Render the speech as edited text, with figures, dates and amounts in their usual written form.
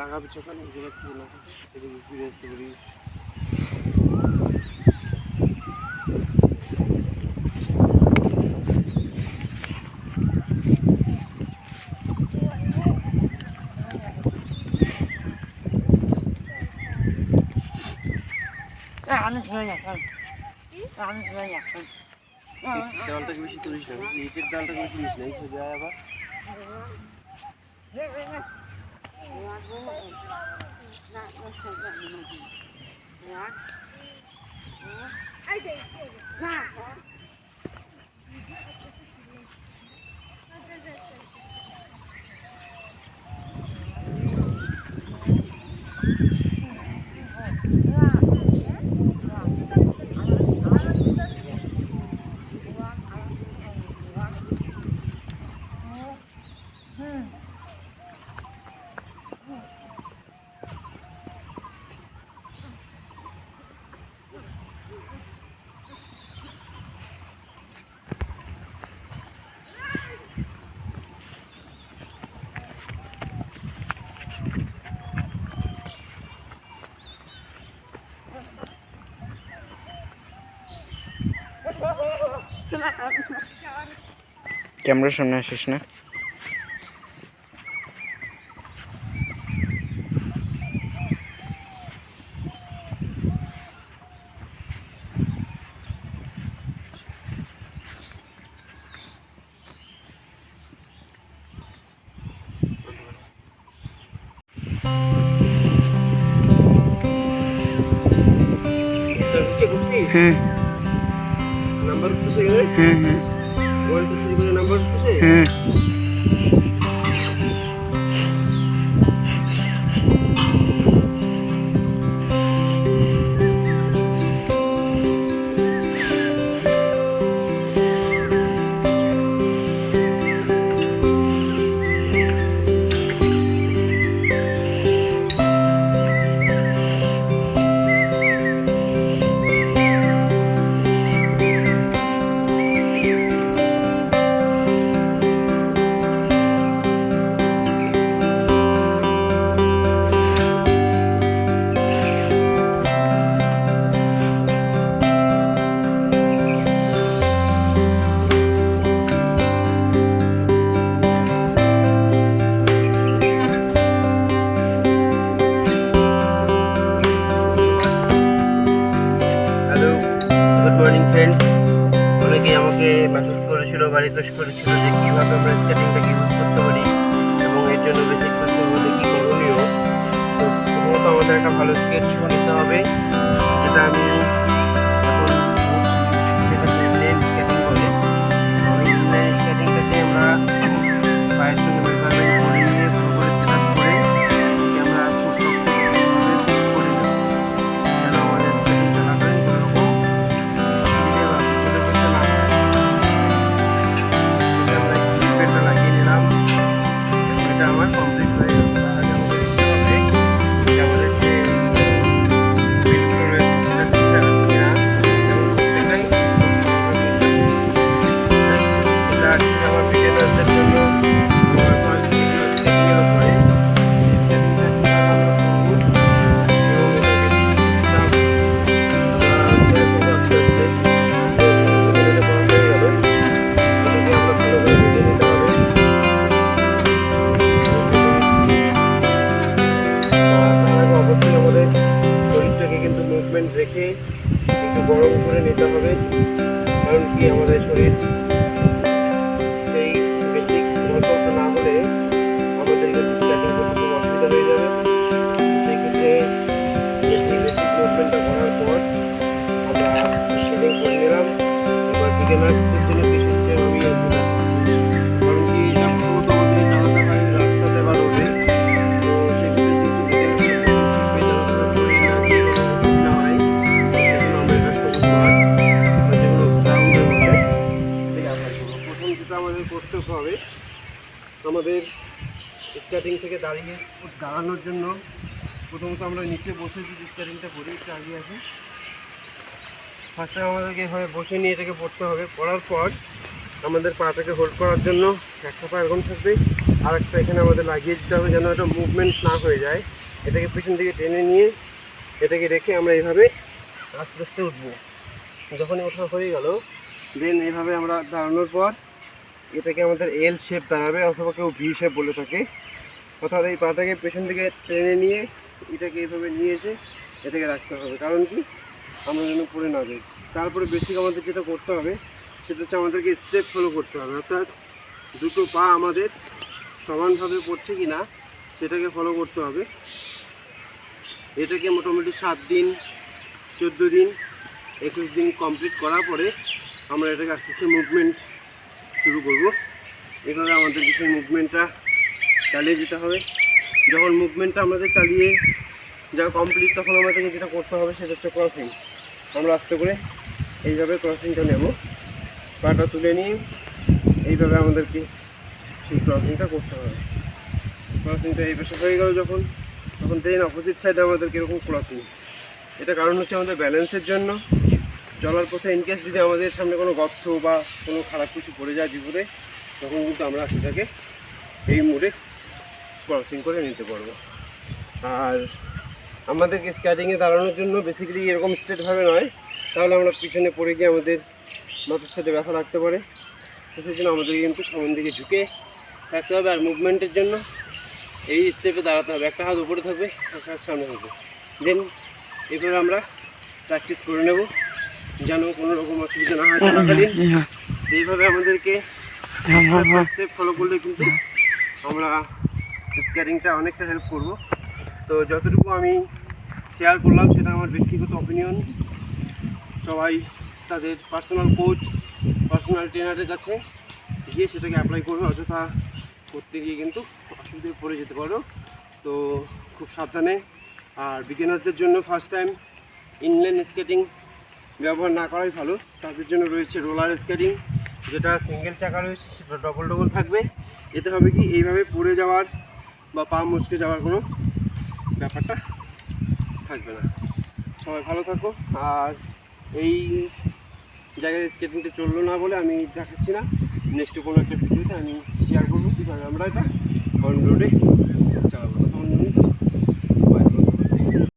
আগা পিছা কেন ঘুরে ফিরে না এদিকে ফিরে আসতে পারি। ডালটাকে বেশি তুলিস না, ইটের ডালটাকে বেশি নিস না, এসে যায় আবার। ক্যামেরার সামনে আসিস না। হ্যাঁ নাম্বার উঠতেছে এখানে, হ্যাঁ হ্যাঁ 1 2 3 করে নাম্বার উঠতেছে। হ্যাঁ ফ্রেন্ডস, অনেকেই আমাকে মেসেজ করেছিল বা রিকোয়েস্ট করেছিল যে কীভাবে আমরা স্কেটিংটাকে ইউজ করতে পারি এবং এর জন্য বেসিক করতে হলে কী করণীয়। তো প্রথমত আমাদের একটা ভালো স্কেচ শো নিতে হবে, যেটা আমি এখন সেটাকে ইনলাইন স্কেটিং বলে। ওই ইনলাইন স্কেটিংটাকে আমরা পায়ের সঙ্গে মেজারমেন্ট করে নিয়ে ভালো করে সেট আপ করে আমরা খুব শক্তভাবে করে নেব, যেন আমাদের স্কেটিং চলাকালীন কোনো রকম লাগিয়ে নিলাম। এটা আমার কমপ্লিট হয়ে গেল। তাহলে আমাদের দেখতে হবে যে আমাদের যে বিটগুলো রয়েছে সেটা ঠিকঠাক আছে কিনা এবং প্রত্যেকটাই এটা আসলে আমার বিগিনারদের জন্য আমার কোয়ালিটিগুলো স্কেটিংয়ের উপরে স্কেটিংটা কীভাবে আমরা করবো এবং এটাকে ঠিকঠাক আস্তে আস্তে এটা করা হয়ে গেল। এটাকে আমরা ভালো করে বুঝে নিতে হবে। অবশ্যই আমাদের শরীরটাকে কিন্তু মুভমেন্ট রেখে একটু গরম করে নিতে হবে, কারণ কি আমাদের শরীর সেই বেসিক ওয়ার্কআউট না হলে আমাদের কিন্তু স্কেটিং করতে খুব অসুবিধা হয়ে যাবে। সেই ক্ষেত্রে বেসিক মুভমেন্টটা করার পর আমরা স্কেটিং করে নিলাম। এবার বিগিনার্সদের জন্য কি সিস্টেম আমি কারণ কি এটা প্রথমত আমাদের চালাতে হয় রাস্তাতে বা রোডে। তো সেক্ষেত্রে কিন্তু শিখবে যারা শরীর না দিয়ে কোনো অসুবিধা হয়, সেজন্য আমরা এটা সবুজ মাঠ বা যেগুলো গ্রাউন্ডের মধ্যে থেকে অ্যাপ্লাই করবো। প্রথম যেটা আমাদের করতে হবে, আমাদের স্কেটিং থেকে দাঁড়ানোর জন্য প্রথমত আমরা নিচে বসে যদি স্কেটিংটা করি, একটু আগে আসি। ফার্স্টে আমাদেরকে এভাবে বসে নিয়ে এটাকে পড়তে হবে। পড়ার পর আমাদের পাটাকে হোল্ড করার জন্য একটা পা এরকম থাকবে আর একটা এখানে আমাদের লাগিয়ে দিতে হবে যেন এটা মুভমেন্ট না হয়ে যায়। এটাকে পিছন দিকে টেনে নিয়ে এটাকে রেখে আমরা এইভাবে আস্তে আস্তে উঠবো। যখনই ওঠা হয়ে গেল দেন এইভাবে আমরা দাঁড়ানোর পর এটাকে আমাদের এল শেপ দাঁড়াবে, অথবা কেউ ভি শেপ বলে থাকে। অর্থাৎ এই পাটাকে পেছন দিকে টেনে নিয়ে এটাকে এইভাবে নিয়ে এসে এটাকে রাখতে হবে, কারণ কি আমরা যেন পড়ে না যাই। তারপরে বেসিক আমাদের যেটা করতে হবে সেটা হচ্ছে আমাদেরকে স্টেপ ফলো করতে হবে, অর্থাৎ দুটো পা আমাদের সমানভাবে পড়ছে কি না সেটাকে ফলো করতে হবে। এটাকে মোটামুটি 7 দিন 14 দিন 21 দিন কমপ্লিট করার পরে আমরা এটাকে আস্তে আস্তে মুভমেন্ট শুরু করব। এভাবে আমাদের কিছু মুভমেন্টটা চালিয়ে যেতে হবে। যখন মুভমেন্টটা আমাদের চালিয়ে যাওয়া কমপ্লিট তখন আমাদেরকে যেটা করতে হবে সেটা হচ্ছে ক্রসিং। আমরা আস্তে করে এইভাবে ক্রসিংটা নেব, পাটা তুলে নিয়ে এইভাবে আমাদেরকে সেই ক্রসিংটা করতে হবে। ক্রসিংটা এই পাশে হয়ে গেল যখন, তখন দেন অপোজিট সাইডে আমাদেরকে এরকম ক্রসিং। এটা কারণ হচ্ছে আমাদের ব্যালেন্সের জন্য। চলার পথে ইনকেস যদি আমাদের সামনে কোনো গর্ত বা কোনো খারাপ কিছু পড়ে যায় বিপদে, তখন কিন্তু আমরা সেটাকে এই মোড়ে ক্রসিং করে নিতে পারবো। আর আমাদেরকে স্কেটিংয়ে দাঁড়ানোর জন্য বেসিক্যালি এরকম স্ট্রেটভাবে নয়, তাহলে আমরা পিছনে পড়ে গিয়ে আমাদের মাথার সাথে ব্যথা লাগতে পারে। তো সেই জন্য আমাদেরকে কিন্তু সামন দিকে ঝুঁকে থাকতে হবে। আর মুভমেন্টের জন্য এই স্টেপে দাঁড়াতে হবে, একটা হাত উপরে থাকবে একটা হাত সামনে থাকবে। দেন এরপরে আমরা প্র্যাকটিস করে নেব যেন কোনো রকম অসুবিধা না হয় চলাকালীন। এইভাবে আমাদেরকে স্টেপ ফলো করলে কিন্তু আমরা স্কেটিংটা অনেকটা হেল্প করব। তো যতটুকু আমি শেয়ার করলাম সেটা আমার ব্যক্তিগত অপিনিয়ন। সবাই তাদের পার্সোনাল কোচ পার্সোনাল ট্রেনারের কাছে গিয়ে সেটাকে অ্যাপ্লাই করবে, অযথা করতে গিয়ে কিন্তু অসুবিধায় পড়ে যেতে পারো। তো খুব সাবধানে। আর বিগিনারদের জন্য ফার্স্ট টাইম ইনলাইন স্কেটিং ব্যবহার না করাই ভালো। তাদের জন্য রয়েছে রোলার স্কেটিং, যেটা সিঙ্গেল চাকা রয়েছে, সেটা ডবল ডবল থাকবে। এতে হবে কি এইভাবে পড়ে যাওয়ার বা পা মুচকে যাওয়ার কোনো ব্যাপারটা থাকবে না। সবাই ভালো থাকো। আর এই জায়গায় স্কেটিংটা চললো না বলে আমি দেখাচ্ছি না, নেক্সট কোনো একটা ভিডিওতে আমি শেয়ার করবো কীভাবে আমরা এটা অন রোডে চালাবো।